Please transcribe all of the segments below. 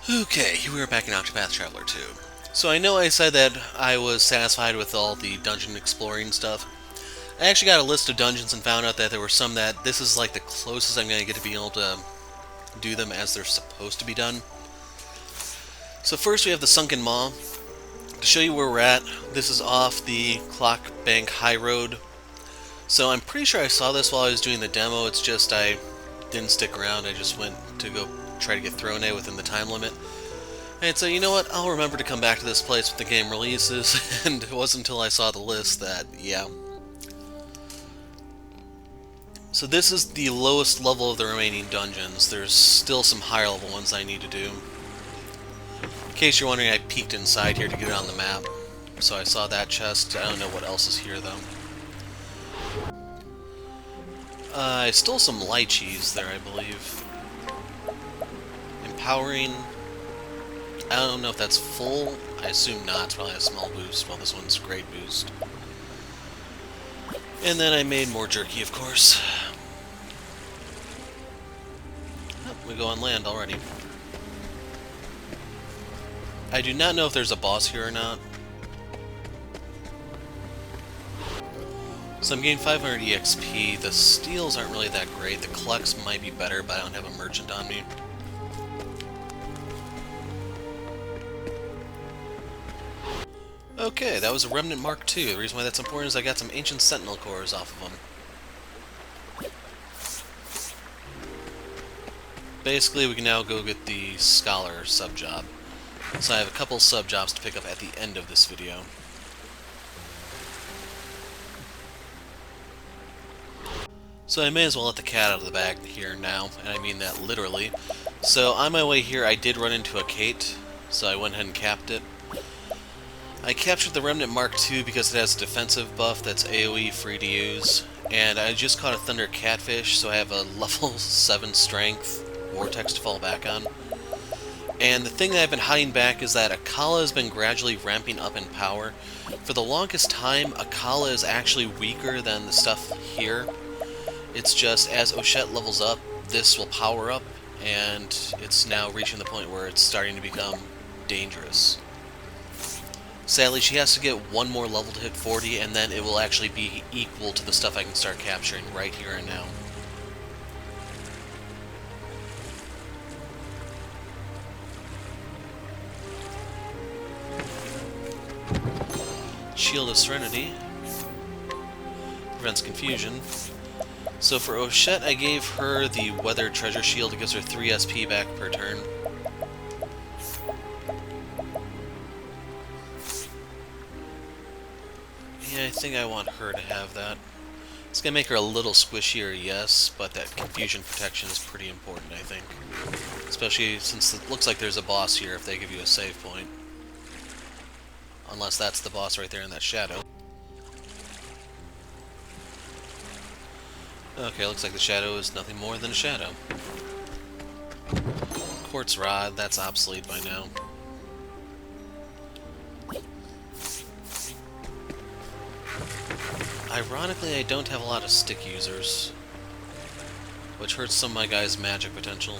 Okay, here we are back in Octopath Traveler 2. So I know I said that I was satisfied with all the dungeon exploring stuff. I actually got a list of dungeons and found out that there were some that this is like the closest I'm going to get to being able to do them as they're supposed to be done. So first we have the Sunken Maw. To show you where we're at, this is off the Clock Bank High Road. So I'm pretty sure I saw this while I was doing the demo, it's just I didn't stick around, I just went to go try to get Throne within the time limit. And so, you know what, I'll remember to come back to this place when the game releases, and it wasn't until I saw the list that, yeah. So this is the lowest level of the remaining dungeons. There's still some higher level ones I need to do. In case you're wondering, I peeked inside here to get it on the map. So I saw that chest. I don't know what else is here, though. I stole some lychees there, I believe. Empowering. I don't know if that's full. I assume not. It's probably a small boost. Well, this one's great boost. And then I made more jerky, of course. Oh, we go on land already. I do not know if there's a boss here or not. So I'm getting 500 EXP. The steals aren't really that great. The collects might be better, but I don't have a merchant on me. Okay, that was a Remnant Mark II. The reason why that's important is I got some Ancient Sentinel cores off of them. Basically, we can now go get the Scholar sub-job. So I have a couple sub-jobs to pick up at the end of this video. So I may as well let the cat out of the bag here now, and I mean that literally. So on my way here, I did run into a Kate, so I went ahead and capped it. I captured the Remnant Mark II because it has a defensive buff that's AoE free to use, and I just caught a Thunder Catfish, so I have a level 7 strength Vortex to fall back on. And the thing that I've been hiding back is that Akala has been gradually ramping up in power. For the longest time, Akala is actually weaker than the stuff here. It's just, as Ochette levels up, this will power up, and it's now reaching the point where it's starting to become dangerous. Sadly, she has to get one more level to hit 40, and then it will actually be equal to the stuff I can start capturing right here and now. Shield of Serenity prevents confusion. So for Ochette, I gave her the Weather Treasure Shield. It gives her 3 SP back per turn. Yeah, I think I want her to have that. It's going to make her a little squishier, yes, but that confusion protection is pretty important, I think. Especially since it looks like there's a boss here if they give you a save point. Unless that's the boss right there in that shadow. Okay, looks like the shadow is nothing more than a shadow. Quartz Rod, that's obsolete by now. Ironically, I don't have a lot of stick users, which hurts some of my guys' magic potential.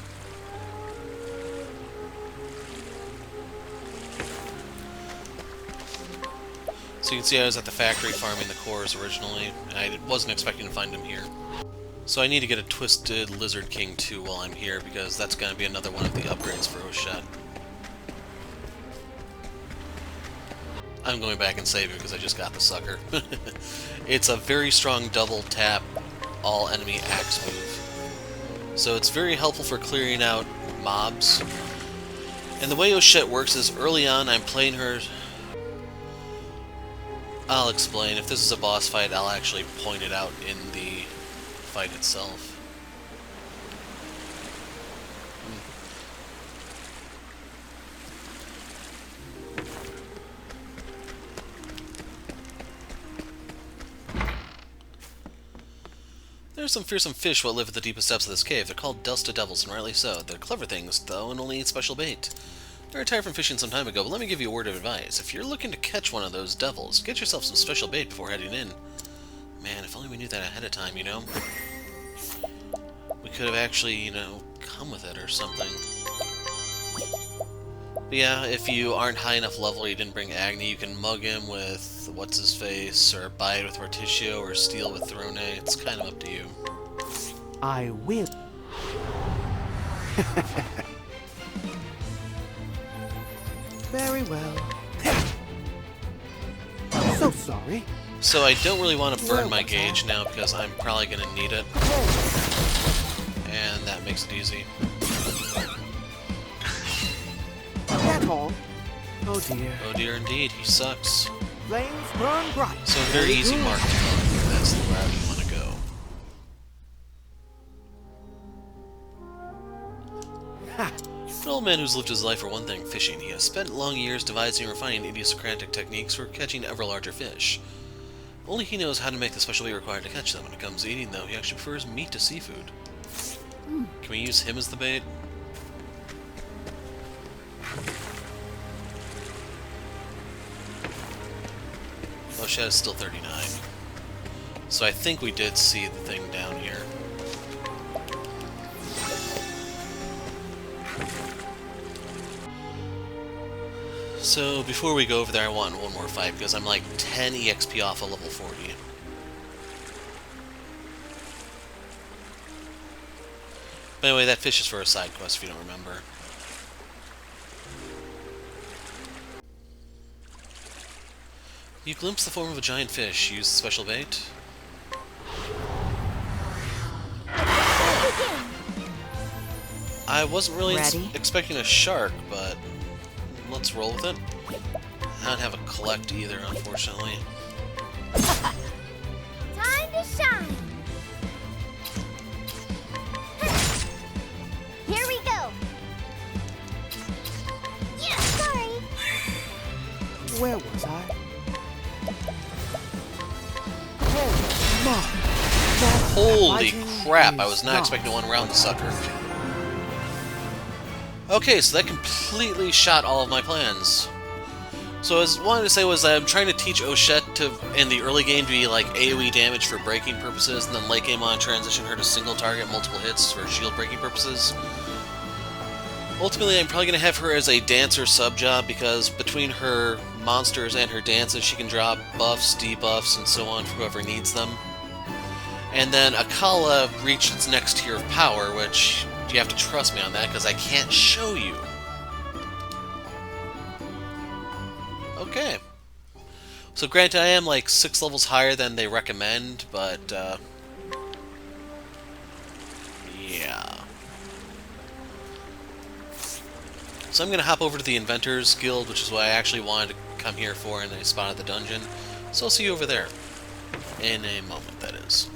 So you can see I was at the factory farming the cores originally, and I wasn't expecting to find them here. So I need to get a Twisted Lizard King too while I'm here, because that's going to be another one of the upgrades for Ochette. I'm going back and saving because I just got the sucker. It's a very strong double tap all enemy axe move. So it's very helpful for clearing out mobs. And the way Ochette works is early on I'm playing her... I'll explain. If this is a boss fight, I'll actually point it out in the fight itself. There are some fearsome fish what live at the deepest depths of this cave. They're called Delsta Devils, and rightly so. They're clever things, though, and only eat special bait. I retired from fishing some time ago, but let me give you a word of advice. If you're looking to catch one of those devils, get yourself some special bait before heading in. Man, if only we knew that ahead of time, you know? We could have actually, you know, come with it or something. But yeah, if you aren't high enough level or you didn't bring Agnea, you can mug him with what's-his-face, or buy it with Partitio, or steal with Throne. It's kind of up to you. I will. Very well. So sorry. So I don't really want to burn my gauge now because I'm probably going to need it. And that makes it easy. That's all. Oh dear. Oh dear indeed, he sucks. Flames burn bright. So a very easy mark to tell you that's the route you want to go. Ha! An old man who's lived his life for one thing, fishing. He has spent long years devising and refining idiosyncratic techniques for catching ever larger fish. Only he knows how to make the special bait required to catch them. When it comes to eating, though, he actually prefers meat to seafood. Can we use him as the bait? Oh, Shed is still 39. So I think we did see the thing down here. So before we go over there, I want one more fight because I'm like 10 EXP off of level 40. But anyway, that fish is for a side quest if you don't remember. You glimpse the form of a giant fish. Use the special bait. I wasn't really expecting a shark, but let's roll with it. I don't have a collect either, unfortunately. Time to shine! Here we go! Yeah, sorry! Where was I? Holy crap, I was not expecting to one-round the sucker. Okay, so that completely shot all of my plans. So what I wanted to say was that I'm trying to teach Oshet to, in the early game, to be like AoE damage for breaking purposes, and then late game on transition her to single target, multiple hits for shield breaking purposes. Ultimately, I'm probably going to have her as a dancer sub-job, because between her monsters and her dances, she can drop buffs, debuffs, and so on for whoever needs them. And then Akala reached its next tier of power, which you have to trust me on that, because I can't show you. Okay. So granted, I am like 6 levels higher than they recommend, but, yeah. So I'm going to hop over to the Inventors Guild, which is what I actually wanted to come here for, and I spotted the dungeon. So I'll see you over there. In a moment, that is.